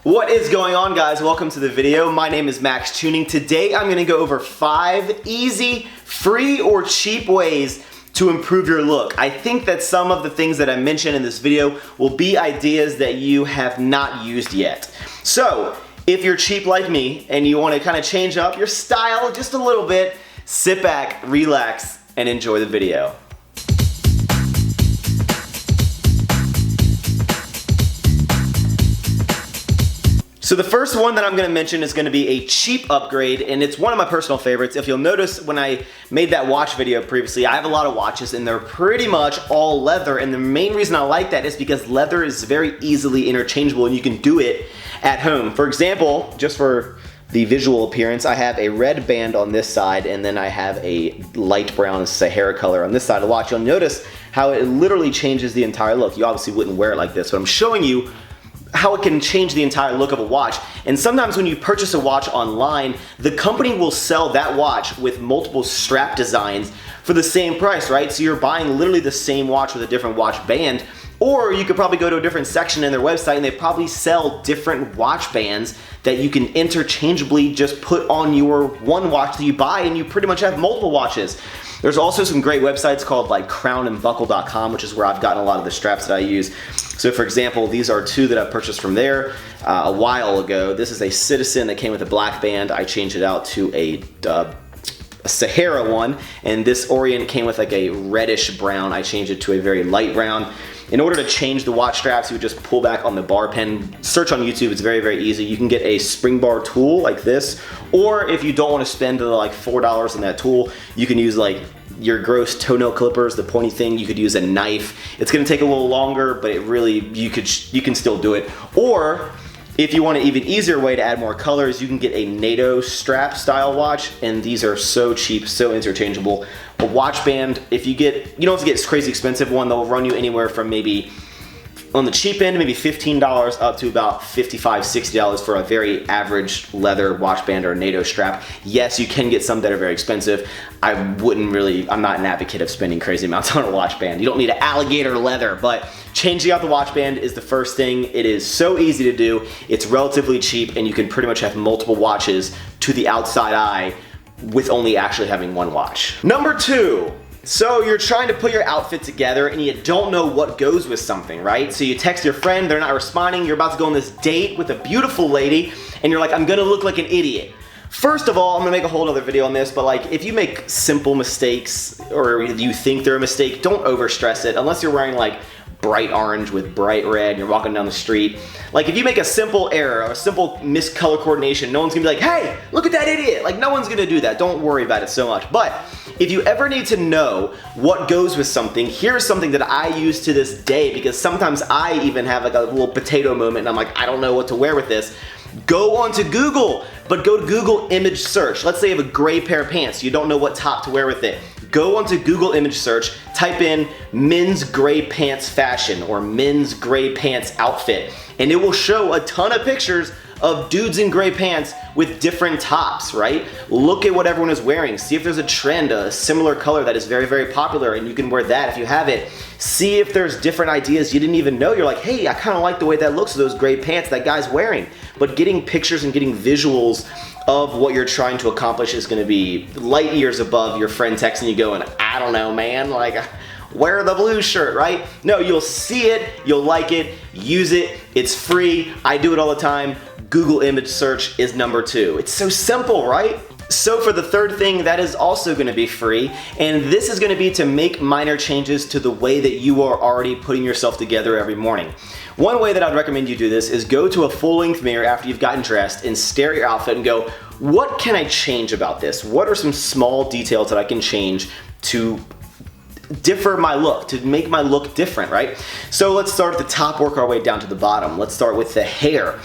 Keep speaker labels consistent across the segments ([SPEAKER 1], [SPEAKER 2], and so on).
[SPEAKER 1] What is going on, guys? Welcome to the video. My name is Max Tuning. Today I'm gonna go over 5 easy, free, or cheap ways to improve your look. I think that some of the things that I mentioned in this video will be ideas that you have not used yet. So, if you're cheap like me and you wanna kind of change up your style just a little bit, sit back, relax, and enjoy the video. So the first one that I'm going to mention is going to be a cheap upgrade, and it's one of my personal favorites. If you'll notice, when I made that watch video previously, I have a lot of watches and they're pretty much all leather, and the main reason I like that is because leather is very easily interchangeable and you can do it at home. For example, just for the visual appearance, I have a red band on this side and then I have a light brown Sahara color on this side of the watch. You'll notice how it literally changes the entire look. You obviously wouldn't wear it like this, but I'm showing you how it can change the entire look of a watch. And sometimes when you purchase a watch online, the company will sell that watch with multiple strap designs for the same price, right? So you're buying literally the same watch with a different watch band. Or you could probably go to a different section in their website and they probably sell different watch bands that you can interchangeably just put on your one watch that you buy, and you pretty much have multiple watches. There's also some great websites called like crownandbuckle.com, which is where I've gotten a lot of the straps that I use. So for example, these are 2 that I purchased from there a while ago. This is a Citizen that came with a black band. I changed it out to a Sahara one, and this Orient came with like a reddish brown. I changed it to a very light brown. In order to change the watch straps, you would just pull back on the bar pen. Search on YouTube, it's very, very easy. You can get a spring bar tool like this, or if you don't want to spend like $4 on that tool, you can use like your gross toenail clippers, the pointy thing. You could use a knife. It's gonna take a little longer, but it really, you can still do it. Or if you want an even easier way to add more colors, you can get a NATO strap style watch, and these are so cheap, so interchangeable. A watch band, if you don't have to get a crazy expensive one, they'll run you anywhere from maybe, on the cheap end, maybe $15 up to about $55, $60 for a very average leather watch band or NATO strap. Yes, you can get some that are very expensive. I'm not an advocate of spending crazy amounts on a watch band. You don't need an alligator leather, but changing out the watch band is the first thing. It is so easy to do. It's relatively cheap, and you can pretty much have multiple watches to the outside eye with only actually having one watch. Number 2. So you're trying to put your outfit together and you don't know what goes with something, right? So you text your friend, they're not responding, you're about to go on this date with a beautiful lady, and you're like, I'm gonna look like an idiot. First of all, I'm gonna make a whole other video on this, but like if you make simple mistakes or you think they're a mistake, don't overstress it unless you're wearing like bright orange with bright red and you're walking down the street. Like if you make a simple error or a simple miscolor coordination, no one's gonna be like, hey, look at that idiot. Like no one's gonna do that. Don't worry about it so much. But if you ever need to know what goes with something, here's something that I use to this day, because sometimes I even have like a little potato moment and I'm like, I don't know what to wear with this. Go onto Google, but go to Google image search. Let's say you have a gray pair of pants. You don't know what top to wear with it. Go onto Google image search, type in men's gray pants fashion or men's gray pants outfit, and it will show a ton of pictures of dudes in gray pants with different tops, right? Look at what everyone is wearing. See if there's a trend, a similar color that is very, very popular, and you can wear that if you have it. See if there's different ideas you didn't even know. You're like, hey, I kind of like the way that looks, those gray pants that guy's wearing. But getting pictures and getting visuals of what you're trying to accomplish is gonna be light years above your friend texting you going, I don't know, man, like, wear the blue shirt, right? No, you'll see it, you'll like it, use it, it's free, I do it all the time. Google image search is number 2. It's so simple, right? So for the third thing, that is also gonna be free, and this is gonna be to make minor changes to the way that you are already putting yourself together every morning. One way that I'd recommend you do this is go to a full-length mirror after you've gotten dressed and stare at your outfit and go, what can I change about this? What are some small details that I can change to differ my look, to make my look different, right? So let's start at the top, work our way down to the bottom. Let's start with the hair.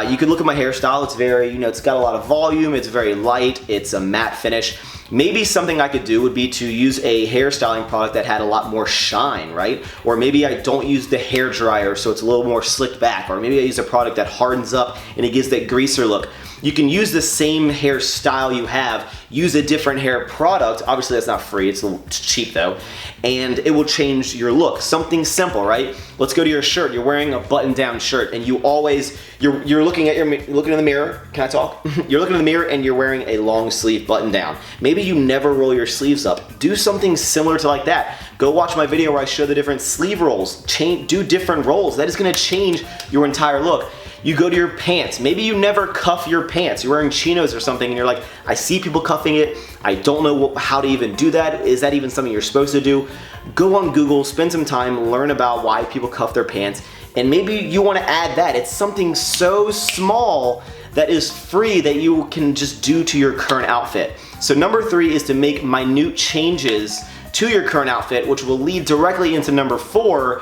[SPEAKER 1] You can look at my hairstyle. It's very, it's got a lot of volume, it's very light, it's a matte finish. Maybe something I could do would be to use a hairstyling product that had a lot more shine, right? Or maybe I don't use the hair dryer so it's a little more slicked back, or maybe I use a product that hardens up and it gives that greaser look. You can use the same hairstyle you have, use a different hair product. Obviously that's not free, it's cheap though, and it will change your look. Something simple, right? Let's go to your shirt. You're wearing a button-down shirt and you always you're looking in the mirror. Can I talk? You're looking in the mirror and you're wearing a long sleeve button down. Maybe you never roll your sleeves up. Do something similar to like that. Go watch my video where I show the different sleeve rolls. Do different rolls. That is gonna change your entire look. You go to your pants. Maybe you never cuff your pants. You're wearing chinos or something and you're like, I see people cuffing it. I don't know how to even do that. Is that even something you're supposed to do? Go on Google, spend some time, learn about why people cuff their pants, and maybe you wanna add that. It's something so small that is free that you can just do to your current outfit. So number 3 is to make minute changes to your current outfit, which will lead directly into number 4,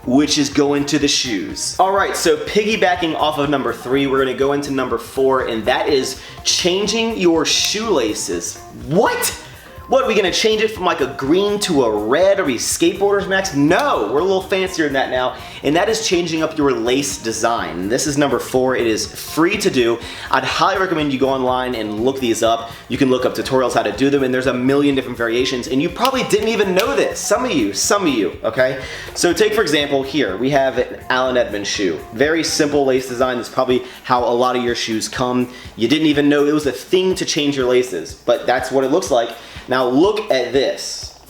[SPEAKER 1] which is go into the shoes. All right, so piggybacking off of number 3, we're gonna go into number 4, and that is changing your shoelaces. What? What, are we gonna change it from like a green to a red? Are we skateboarders, Max? No, we're a little fancier than that now, and that is changing up your lace design. This is number 4, it is free to do. I'd highly recommend you go online and look these up. You can look up tutorials how to do them, and there's a million different variations, and you probably didn't even know this. Some of you, okay? So take for example here, we have an Allen Edmonds shoe. Very simple lace design, that's probably how a lot of your shoes come. You didn't even know it was a thing to change your laces, but that's what it looks like. Now look at this.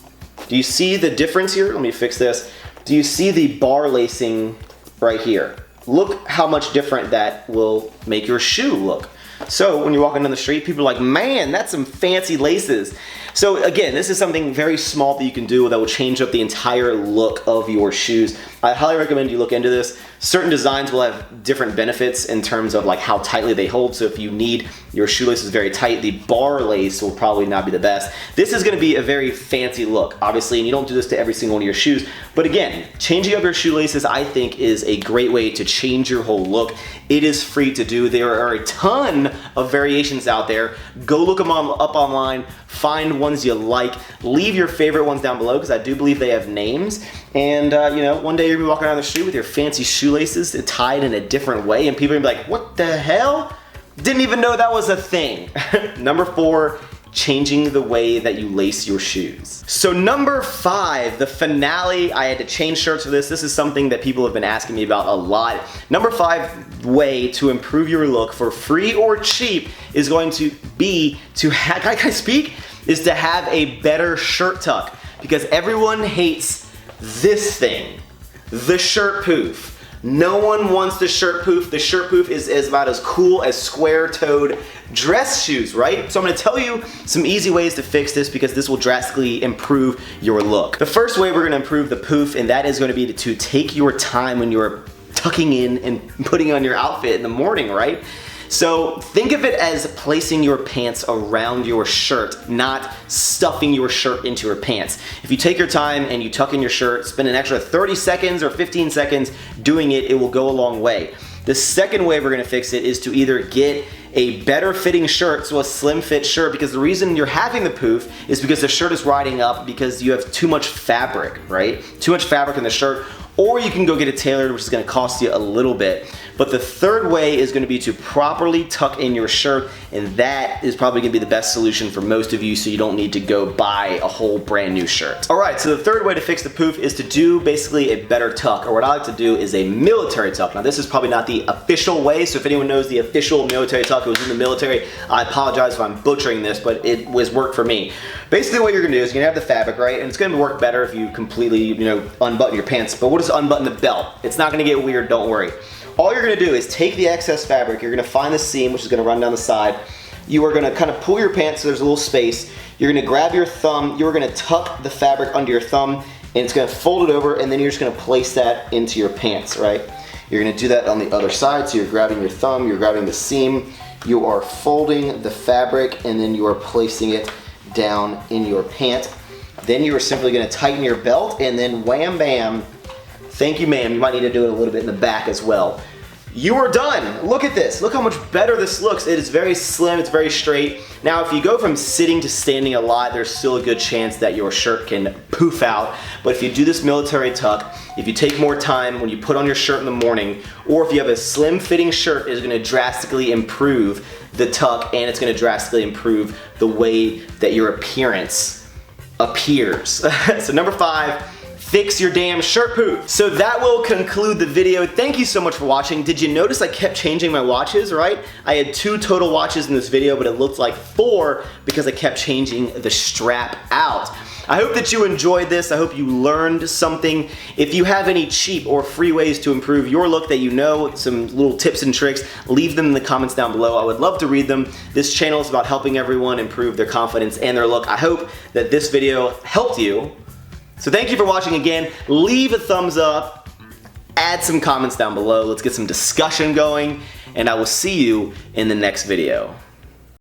[SPEAKER 1] Do you see the difference here? Let me fix this. Do you see the bar lacing right here? Look how much different that will make your shoe look. So when you're walking down the street, people are like, man, that's some fancy laces. So again, this is something very small that you can do that will change up the entire look of your shoes. I highly recommend you look into this. Certain designs will have different benefits in terms of like how tightly they hold. So if you need your shoelaces very tight, the bar lace will probably not be the best. This is gonna be a very fancy look, obviously, and you don't do this to every single one of your shoes. But again, changing up your shoelaces, I think, is a great way to change your whole look. It is free to do. There are a ton of variations out there. Go look them up online, find ones you like, leave your favorite ones down below because I do believe they have names. And you know, one day you're gonna be walking down the street with your fancy shoelaces tied in a different way and people are gonna be like, what the hell? Didn't even know that was a thing. Number 4, changing the way that you lace your shoes. So number 5, the finale, I had to change shirts for this. This is something that people have been asking me about a lot. Number 5 way to improve your look for free or cheap is going to be to have, can I speak? Is to have a better shirt tuck, because everyone hates this thing, the shirt poof. No one wants the shirt poof. The shirt poof is about as cool as square-toed dress shoes, right? So I'm gonna tell you some easy ways to fix this because this will drastically improve your look. The first way we're gonna improve the poof, and that is gonna be to take your time when you're tucking in and putting on your outfit in the morning, right? So think of it as placing your pants around your shirt, not stuffing your shirt into your pants. If you take your time and you tuck in your shirt, spend an extra 30 seconds or 15 seconds doing it, it will go a long way. The second way we're gonna fix it is to either get a better fitting shirt, so a slim fit shirt, because the reason you're having the poof is because the shirt is riding up because you have too much fabric, right? Too much fabric in the shirt. Or you can go get it tailored, which is gonna cost you a little bit. But the third way is gonna be to properly tuck in your shirt, and that is probably gonna be the best solution for most of you, so you don't need to go buy a whole brand new shirt. All right, so the third way to fix the poof is to do basically a better tuck, or what I like to do is a military tuck. Now this is probably not the official way, so if anyone knows the official military tuck who was in the military, I apologize if I'm butchering this, but it was work for me. Basically what you're gonna do is you're gonna have the fabric, right? And it's gonna work better if you completely, unbutton your pants. But what does unbutton the belt? It's not gonna get weird, don't worry. All you're gonna do is take the excess fabric, you're gonna find the seam, which is gonna run down the side. You are gonna kind of pull your pants so there's a little space. You're gonna grab your thumb, you're gonna tuck the fabric under your thumb, and it's gonna fold it over, and then you're just gonna place that into your pants, right? You're gonna do that on the other side, so you're grabbing your thumb, you're grabbing the seam, you are folding the fabric, and then you are placing it down in your pant. Then you are simply gonna tighten your belt, and then wham bam, thank you ma'am, you might need to do it a little bit in the back as well. You are done. Look at this. Look how much better this looks. It is very slim, it's very straight. Now if you go from sitting to standing a lot, there's still a good chance that your shirt can poof out. But if you do this military tuck, if you take more time when you put on your shirt in the morning, or if you have a slim fitting shirt, it's gonna drastically improve the tuck, and it's gonna drastically improve the way that your appearance appears. So number 5, fix your damn shirt poop. So that will conclude the video. Thank you so much for watching. Did you notice I kept changing my watches, right? I had 2 total watches in this video, but it looked like 4 because I kept changing the strap out. I hope that you enjoyed this. I hope you learned something. If you have any cheap or free ways to improve your look that you know, some little tips and tricks, leave them in the comments down below. I would love to read them. This channel is about helping everyone improve their confidence and their look. I hope that this video helped you. So thank you for watching again. Leave a thumbs up, add some comments down below. Let's get some discussion going, and I will see you in the next video.